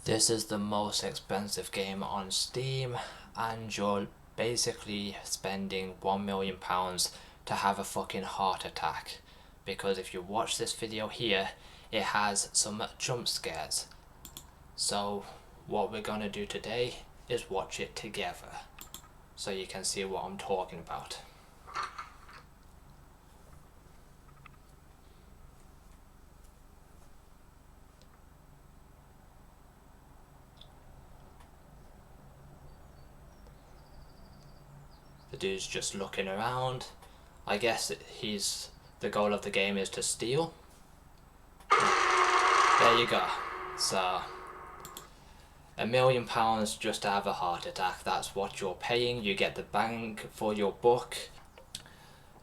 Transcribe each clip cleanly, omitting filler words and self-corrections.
This is the most expensive game on Steam, and you're basically spending £1 million to have a fucking heart attack. Because if you watch this video here, it has some jump scares. So what we're gonna do today is watch it together, so you can see what I'm talking about. The dude's just looking around. I guess the goal of the game is to steal. There you go. So £1 million just to have a heart attack. That's what you're paying. You get the bang for your buck.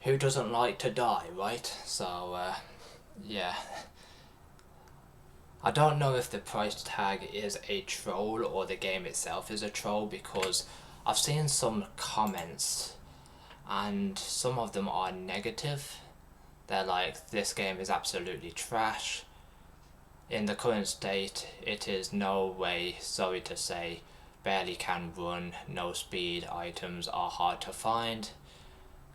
Who doesn't like to die, right? So yeah. I don't know if the price tag is a troll or the game itself is a troll, because I've seen some comments and some of them are negative. They're like, this game is absolutely trash. In the current state, it is no way, sorry to say, barely can run, no speed, items are hard to find,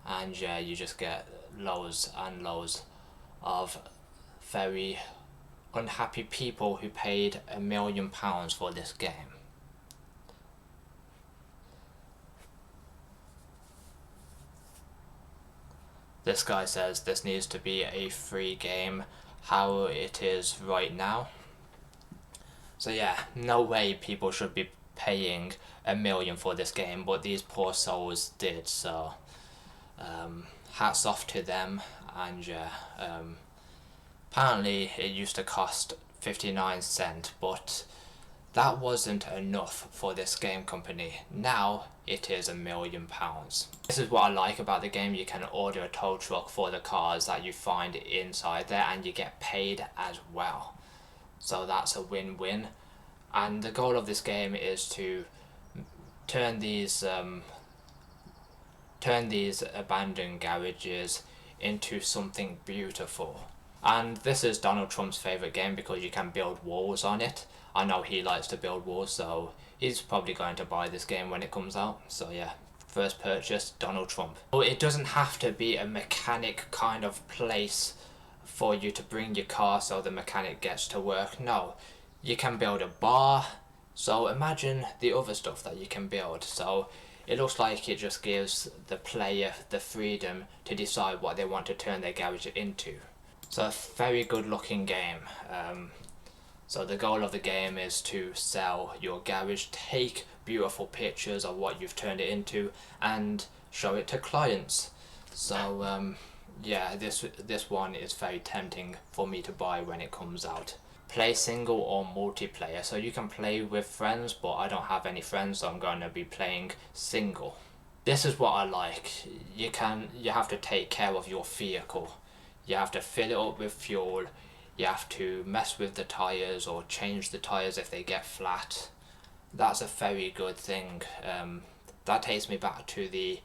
and yeah, you just get loads and loads of very unhappy people who paid £1 million for this game. This guy says this needs to be a free game, how it is right now. So yeah, no way people should be paying £1 million for this game, but these poor souls did, so hats off to them. And yeah, apparently it used to cost 59 cents, but that wasn't enough for this game company. Now it is £1 million. This is what I like about the game. You can order a tow truck for the cars that you find inside there, and you get paid as well. So that's a win-win. And the goal of this game is to turn these abandoned garages into something beautiful. And this is Donald Trump's favourite game because you can build walls on it. I know he likes to build walls, so he's probably going to buy this game when it comes out. So yeah, first purchase, Donald Trump. But it doesn't have to be a mechanic kind of place for you to bring your car so the mechanic gets to work. No, you can build a bar. So imagine the other stuff that you can build. So it looks like it just gives the player the freedom to decide what they want to turn their garage into. So a very good looking game. So the goal of the game is to sell your garage, take beautiful pictures of what you've turned it into, and show it to clients. So yeah, this one is very tempting for me to buy when it comes out. Play single or multiplayer, so you can play with friends, but I don't have any friends, so I'm going to be playing single. This is what I like. You have to take care of your vehicle. You have to fill it up with fuel. You have to mess with the tyres or change the tyres if they get flat. That's a very good thing. That takes me back to the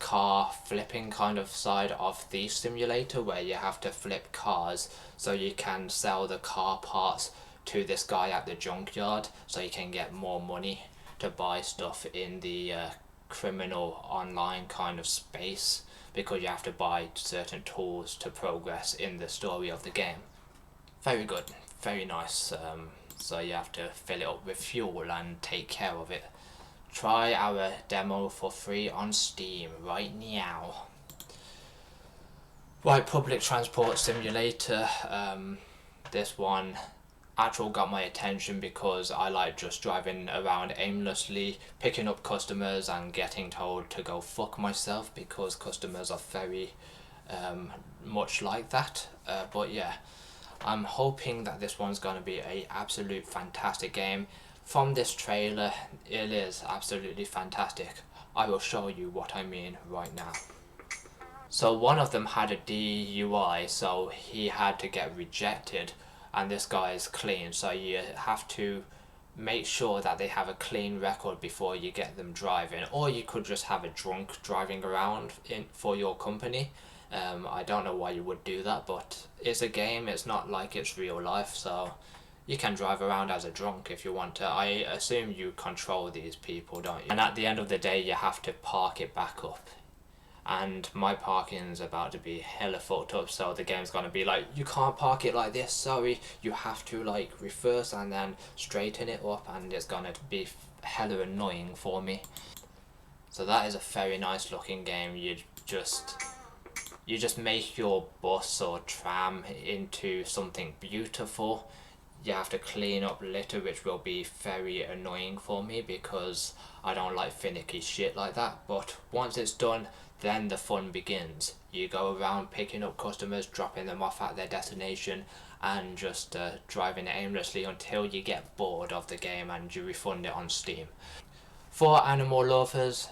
car flipping kind of side of the simulator, where you have to flip cars so you can sell the car parts to this guy at the junkyard so you can get more money to buy stuff in the criminal online kind of space, because you have to buy certain tools to progress in the story of the game. Very good, very nice. So you have to fill it up with fuel and take care of it. Try our demo for free on Steam right now. Right, Public Transport Simulator. This one actually got my attention because I like just driving around aimlessly, picking up customers and getting told to go fuck myself, because customers are very much like that. But yeah, I'm hoping that this one's going to be a absolute fantastic game. From this trailer, it is absolutely fantastic. I will show you what I mean right now. So one of them had a DUI, so he had to get rejected, and this guy is clean, so you have to make sure that they have a clean record before you get them driving. Or you could just have a drunk driving around for your company. I don't know why you would do that, but it's a game, it's not like it's real life, so You can drive around as a drunk if you want to. I assume you control these people, don't you? And at the end of the day, you have to park it back up. And my parking's about to be hella fucked up, so the game's gonna be like, you can't park it like this, sorry. You have to like reverse and then straighten it up, and it's gonna be hella annoying for me. So that is a very nice looking game. You just make your bus or tram into something beautiful. You have to clean up litter, which will be very annoying for me because I don't like finicky shit like that. But once it's done, then the fun begins. You go around picking up customers, dropping them off at their destination, and just driving aimlessly until you get bored of the game and you refund it on Steam. For animal lovers,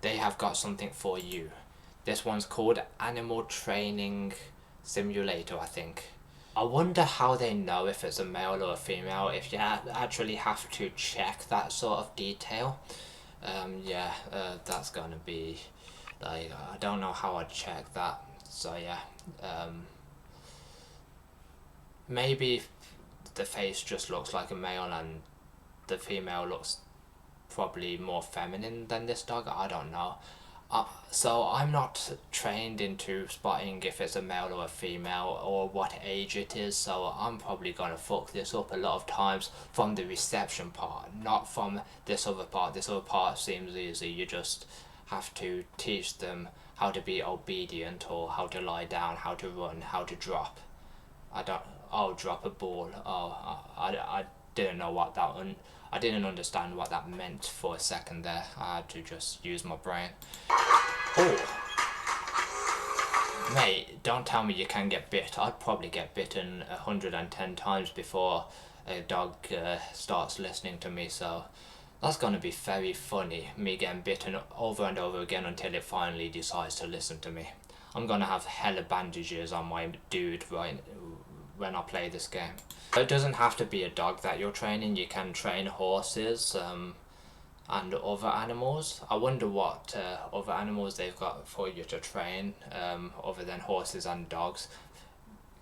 they have got something for you. This one's called Animal Training Simulator, I think. I wonder how they know if it's a male or a female, if you actually have to check that sort of detail. That's gonna be, like, I don't know how I'd check that, so yeah. Maybe the face just looks like a male and the female looks probably more feminine than this dog, I don't know. So I'm not trained into spotting if it's a male or a female or what age it is, so I'm probably gonna fuck this up a lot of times from the reception part, not from this other part. This other part seems easy. You just have to teach them how to be obedient, or how to lie down, how to run, how to drop. Drop a ball. I didn't know what that one. I didn't understand what that meant for a second there. I had to just use my brain. Oh! Mate, don't tell me you can get bit. I'd probably get bitten 110 times before a dog starts listening to me, so that's gonna be very funny, me getting bitten over and over again until it finally decides to listen to me. I'm gonna have hella bandages on my dude right when I play this game. It doesn't have to be a dog that you're training. You can train horses and other animals. I wonder what other animals they've got for you to train other than horses and dogs.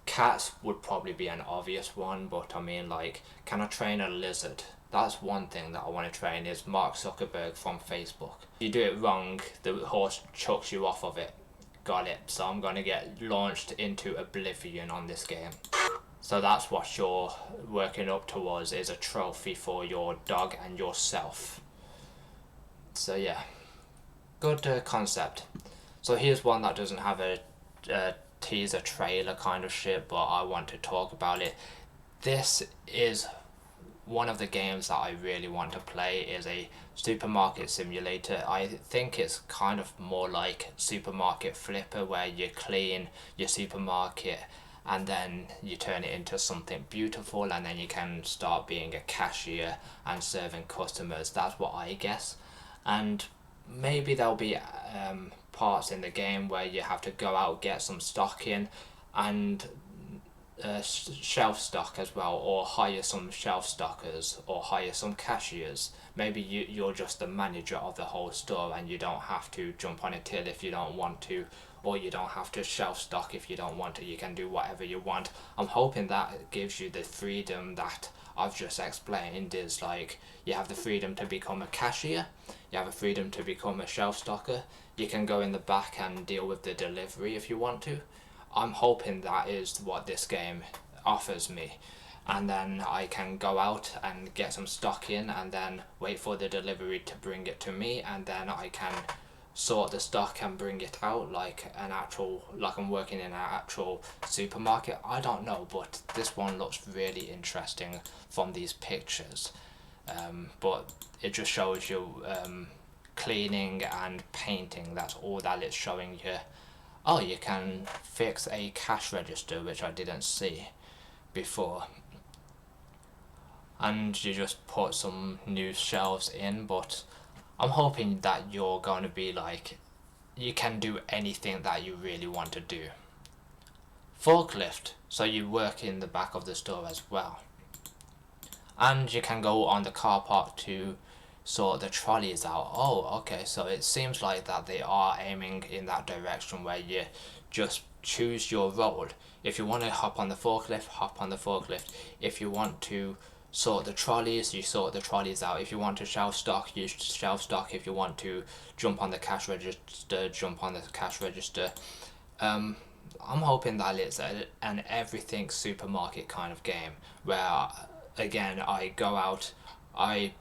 Cats would probably be an obvious one, but I mean, like, can I train a lizard? That's one thing that I want to train, is Mark Zuckerberg from Facebook. If you do it wrong, the horse chucks you off of it. Got it. So I'm going to get launched into oblivion on this game. So that's what you're working up towards, is a trophy for your dog and yourself. So yeah, good concept. So here's one that doesn't have a teaser trailer kind of shit, but I want to talk about it. This is one of the games that I really want to play, is a supermarket simulator. I think it's kind of more like Supermarket Flipper, where you clean your supermarket and then you turn it into something beautiful, and then you can start being a cashier and serving customers. That's what I guess. And maybe there'll be parts in the game where you have to go out, get some stock in, and shelf stock as well, or hire some shelf stockers, or hire some cashiers. Maybe you're just the manager of the whole store and you don't have to jump on a till if you don't want to, or you don't have to shelf stock if you don't want to. You can do whatever you want. I'm hoping that gives you the freedom that I've just explained, is like, you have the freedom to become a cashier, you have the freedom to become a shelf stocker, you can go in the back and deal with the delivery if you want to. I'm hoping that is what this game offers me, and then I can go out and get some stock in and then wait for the delivery to bring it to me, and then I can sort the stock and bring it out like I'm working in an actual supermarket. I don't know, but this one looks really interesting from these pictures. But it just shows you cleaning and painting. That's all that it's showing you. Oh, you can fix a cash register, which I didn't see before. And you just put some new shelves in, but I'm hoping that you're going to be like, you can do anything that you really want to do. Forklift, so you work in the back of the store as well. And you can go on the car park to sort the trolleys out. Oh, okay, so it seems like that they are aiming in that direction, where you just choose your role. If you want to hop on the forklift, hop on the forklift. If you want to sort the trolleys, you sort the trolleys out. If you want to shelf stock, you shelf stock. If you want to jump on the cash register, jump on the cash register. I'm hoping that it's an everything supermarket kind of game where, again, I go out, I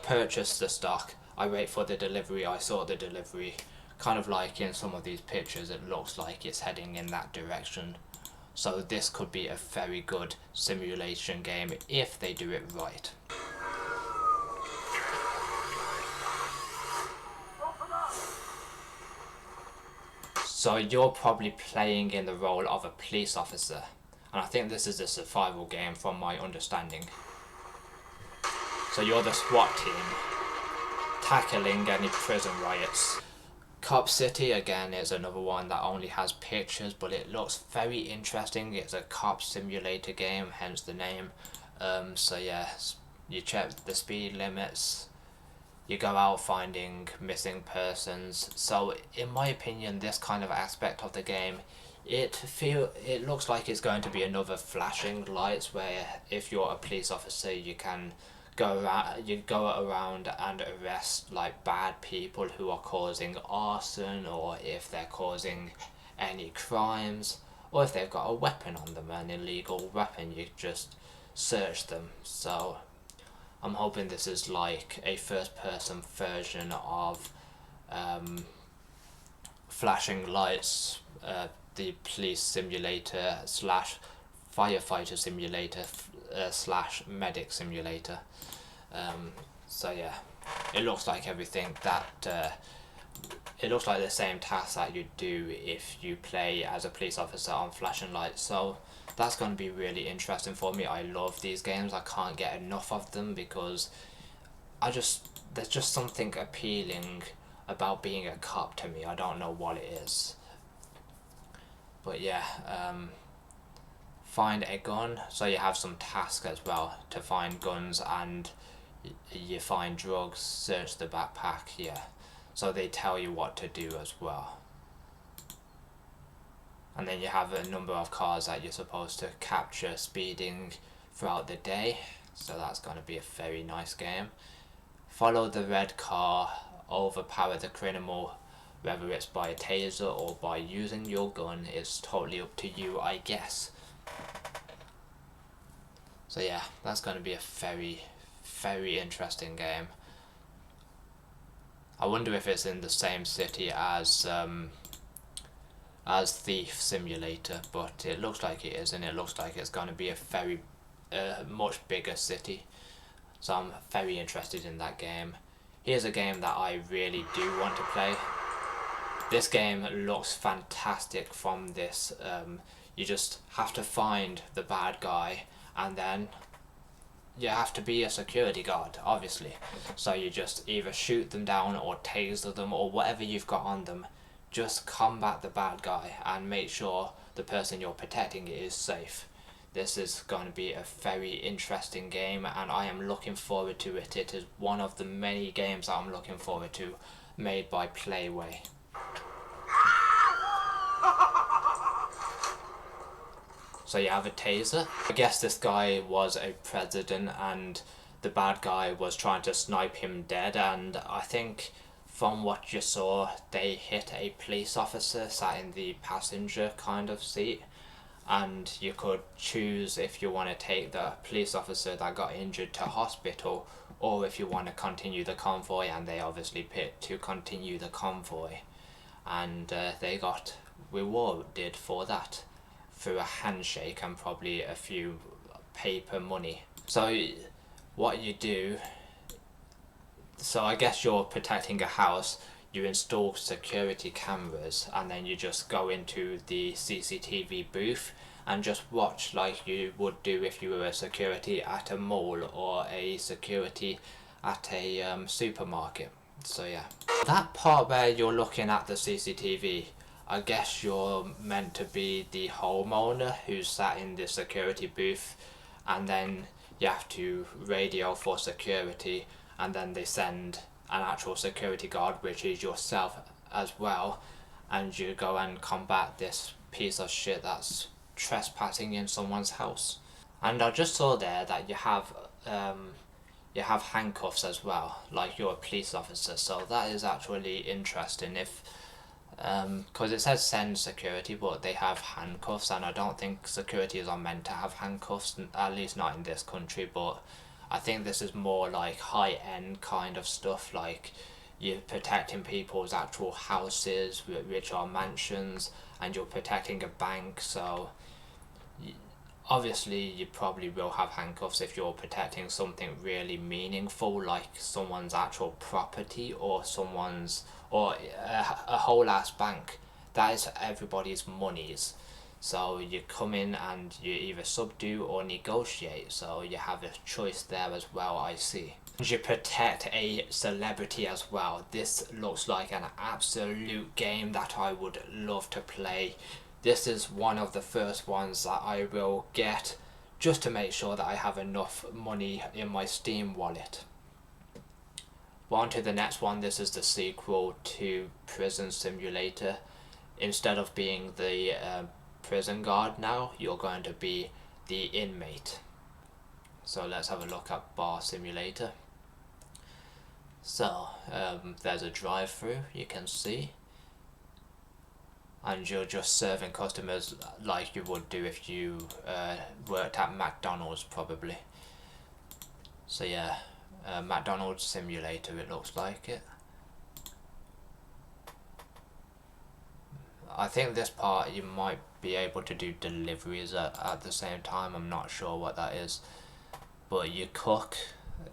purchase the stock, I wait for the delivery, I sort the delivery. Kind of like in some of these pictures, it looks like it's heading in that direction. So this could be a very good simulation game if they do it right. So you're probably playing in the role of a police officer, and I think this is a survival game from my understanding. So you're the SWAT team, tackling any prison riots. Cop City, again, is another one that only has pictures, but it looks very interesting. It's a cop simulator game, hence the name. So yeah, you check the speed limits, you go out finding missing persons. So in my opinion, this kind of aspect of the game, it looks like it's going to be another flashing lights, where if you're a police officer, you can go around and arrest like bad people who are causing arson, or if they're causing any crimes, or if they've got a weapon on them, an illegal weapon, you just search them. So I'm hoping this is like a first person version of flashing lights, the police simulator slash firefighter simulator slash medic simulator. So yeah, it looks like everything that it looks like the same task that you do if you play as a police officer on flashing lights. So that's going to be really interesting for me. I love these games. I can't get enough of them because there's just something appealing about being a cop to me. I don't know what it is. But yeah, find a gun. So you have some tasks as well to find guns, and you find drugs, search the backpack, yeah. So they tell you what to do as well. And then you have a number of cars that you're supposed to capture speeding throughout the day. So that's going to be a very nice game. Follow the red car, overpower the criminal, whether it's by a taser or by using your gun, it's totally up to you, I guess. So yeah, that's going to be a very, very interesting game. I wonder if it's in the same city as Thief Simulator, but it looks like it is, and it looks like it's going to be a very much bigger city. So I'm very interested in that game. Here's a game that I really do want to play. This game looks fantastic from this. You just have to find the bad guy, and then you have to be a security guard, obviously. So you just either shoot them down or taser them or whatever you've got on them. Just combat the bad guy and make sure the person you're protecting is safe. This is going to be a very interesting game, and I am looking forward to it. It is one of the many games I'm looking forward to, made by Playway. So you have a taser. I guess this guy was a president and the bad guy was trying to snipe him dead, and I think from what you saw they hit a police officer sat in the passenger kind of seat, and you could choose if you want to take the police officer that got injured to hospital, or if you want to continue the convoy, and they obviously picked to continue the convoy, and they got rewarded for that through a handshake and probably a few paper money. So what you do, so I guess you're protecting a house, you install security cameras, and then you just go into the CCTV booth and just watch like you would do if you were a security at a mall or a security at a supermarket. So yeah, that part where you're looking at the CCTV, I guess you're meant to be the homeowner who's sat in the security booth, and then you have to radio for security, and then they send an actual security guard, which is yourself as well, and you go and combat this piece of shit that's trespassing in someone's house. And I just saw there that you have handcuffs as well, like you're a police officer. So that is actually interesting. If because it says send security, but they have handcuffs, and I don't think securities are meant to have handcuffs, at least not in this country. But I think this is more like high end kind of stuff, like you're protecting people's actual houses, which are mansions, and you're protecting a bank. So obviously you probably will have handcuffs if you're protecting something really meaningful, like someone's actual property, or someone's, or a whole ass bank. That is everybody's monies. So you come in and you either subdue or negotiate, so you have a choice there as well, I see. You protect a celebrity as well. This looks like an absolute game that I would love to play. This is one of the first ones that I will get, just to make sure that I have enough money in my Steam wallet. Well, on to the next one. This is the sequel to Prison Simulator. Instead of being the prison guard now, you're going to be the inmate. So let's have a look at Bar Simulator. So there's a drive-through, you can see, and you're just serving customers like you would do if you worked at McDonald's probably. So yeah, McDonald's Simulator, it looks like it. I think this part you might be able to do deliveries at the same time. I'm not sure what that is, but you cook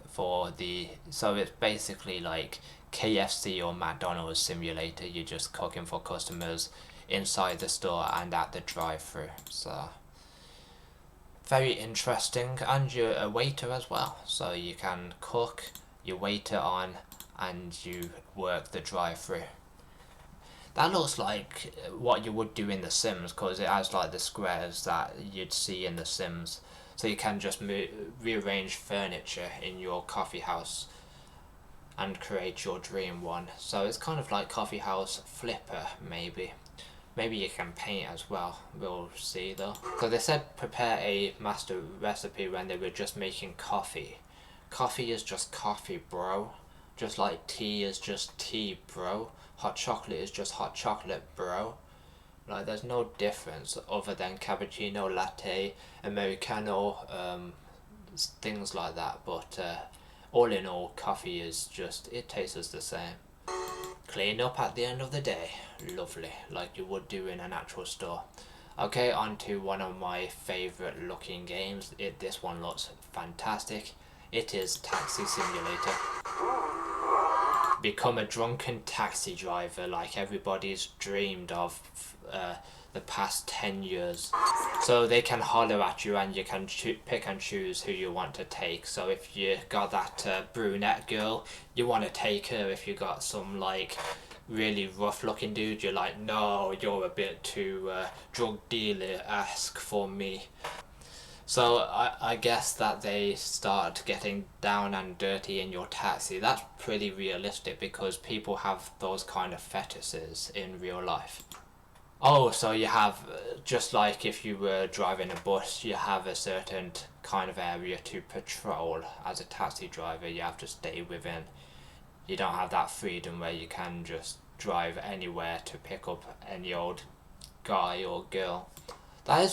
for the, so it's basically like KFC or McDonald's Simulator. You're just cooking for customers inside the store and at the drive-through. So very interesting. And you're a waiter as well, so you can cook, you waiter on, and you work the drive-through. That looks like what you would do in The Sims, because it has like the squares that you'd see in The Sims. So you can just rearrange furniture in your coffee house and create your dream one. So it's kind of like Coffee House Flipper, maybe. Maybe you can paint as well, we'll see though. So they said prepare a master recipe when they were just making coffee. Coffee is just coffee, bro. Just like tea is just tea, bro. Hot chocolate is just hot chocolate, bro. Like, there's no difference other than cappuccino, latte, americano, things like that. But all in all, coffee is just, it tastes the same. Clean up at the end of the day. Lovely, like you would do in an actual store. Okay, on to one of my favourite looking games. This one looks fantastic. It is Taxi Simulator. Become a drunken taxi driver like everybody's dreamed of the past 10 years. So they can holler at you and you can pick and choose who you want to take. So if you got that brunette girl, you want to take her. If you got some like really rough looking dude, you're like, no, you're a bit too drug dealer-esque for me. So I guess that they start getting down and dirty in your taxi. That's pretty realistic because people have those kind of fetishes in real life. Oh, so you have, just like if you were driving a bus, you have a certain kind of area to patrol. As a taxi driver, you have to stay within. You don't have that freedom where you can just drive anywhere to pick up any old guy or girl. That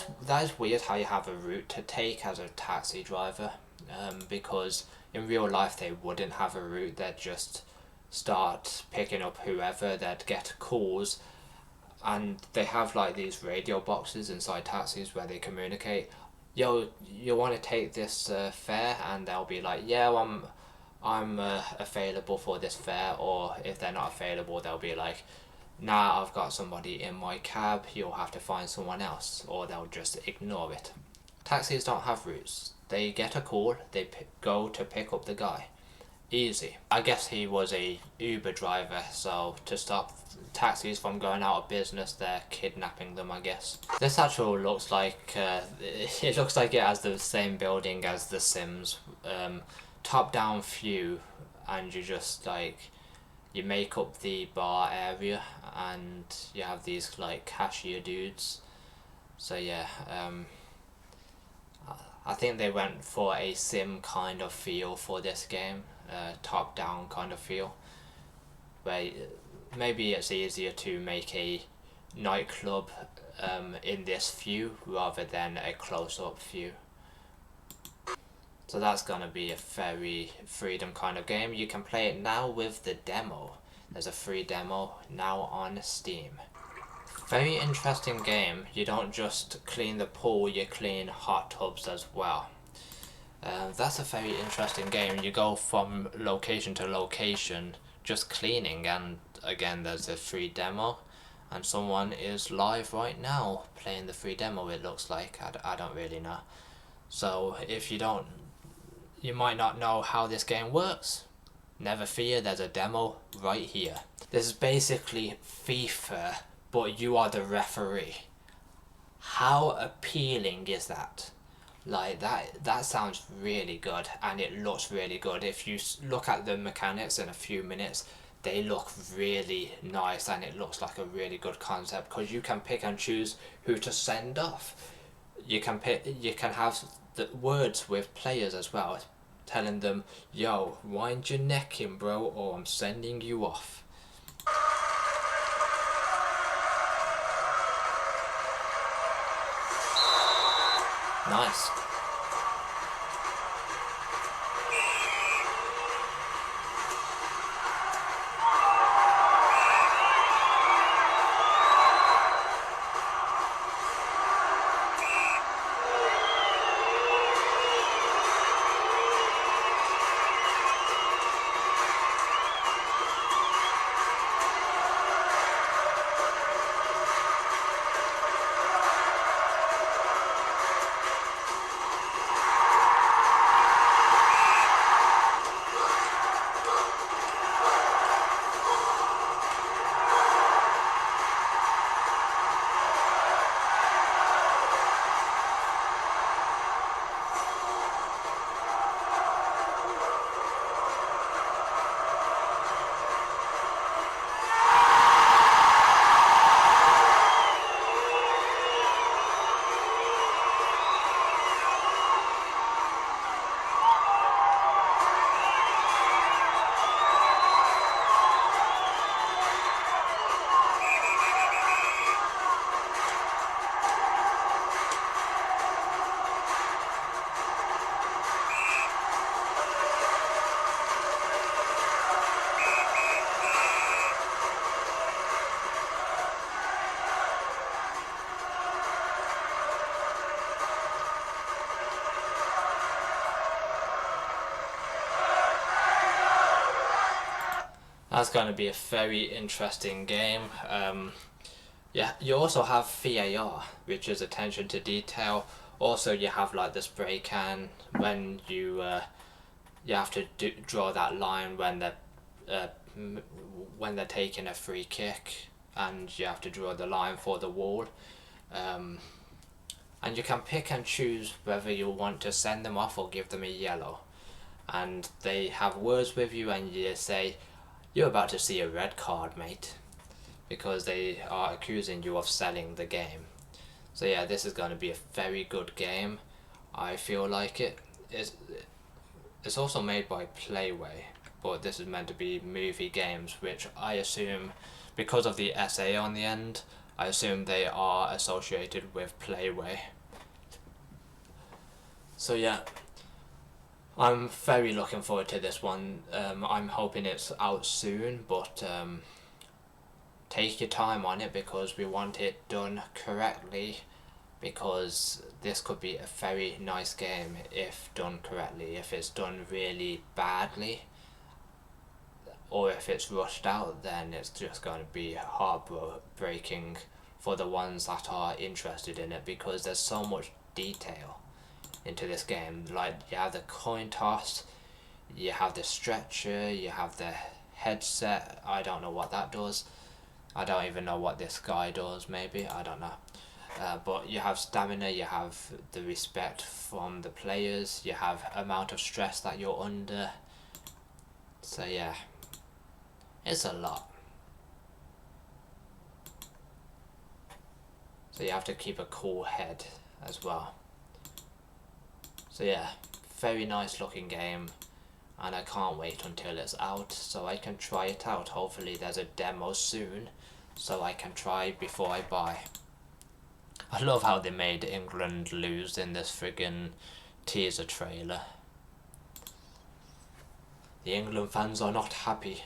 is weird how you have a route to take as a taxi driver, because in real life they wouldn't have a route. They'd just start picking up whoever. They'd get calls, and they have like these radio boxes inside taxis where they communicate. Yo, you want to take this fare? And they'll be like, yeah, I'm available for this fare. Or if they're not available, they'll be like, nah, I've got somebody in my cab, you'll have to find someone else, or they'll just ignore it. Taxis don't have routes. They get a call, they go to pick up the guy. Easy. I guess he was a Uber driver, so to stop taxis from going out of business, they're kidnapping them, I guess. This actually looks like, it looks like it has the same building as The Sims. Top-down view, and you just like, you make up the bar area and you have these like cashier dudes So yeah, I think they went for a sim kind of feel for this game, top down kind of feel, where maybe it's easier to make a nightclub in this view rather than a close up view. So that's gonna be a very freedom kind of game. You can play it now with the demo. There's a free demo now on Steam. Very interesting game. You don't just clean the pool, you clean hot tubs as well. That's a very interesting game. You go from location to location just cleaning, and again there's a free demo and someone is live right now playing the free demo, it looks like. I don't really know. So if you might not know how this game works, never fear, there's a demo right here. This is basically FIFA, but you are the referee. How appealing is that? Like that sounds really good, and it looks really good. If you look at the mechanics in a few minutes, they look really nice, and it looks like a really good concept because you can pick and choose who to send off. You can have the words with players as well, telling them, yo, wind your neck in, bro, or I'm sending you off. Nice. That's going to be a very interesting game. Yeah, you also have VAR, which is attention to detail. Also, you have like the spray can when you have to draw that line uh, when they're taking a free kick, and you have to draw the line for the wall. Um, and you can pick and choose whether you want to send them off or give them a yellow. And they have words with you, and you say, "You're about to see a red card, mate," because they are accusing you of selling the game. So yeah, this is going to be a very good game. I feel like it's also made by Playway, but this is meant to be movie games, which I assume, because of the SA on the end, I assume they are associated with Playway. So yeah, I'm very looking forward to this one. I'm hoping it's out soon, but take your time on it because we want it done correctly, because this could be a very nice game if done correctly. If it's done really badly or if it's rushed out, then it's just going to be heartbreaking for the ones that are interested in it, because there's so much detail into this game. Like, you have the coin toss, you have the stretcher, you have the headset. I don't know what that does. I don't even know what this guy does, maybe. I don't know. But you have stamina, you have the respect from the players, you have amount of stress that you're under. So yeah, it's a lot. So you have to keep a cool head as well. So yeah, very nice looking game, and I can't wait until it's out so I can try it out. Hopefully there's a demo soon so I can try before I buy. I love how they made England lose in this friggin' teaser trailer. The England fans are not happy.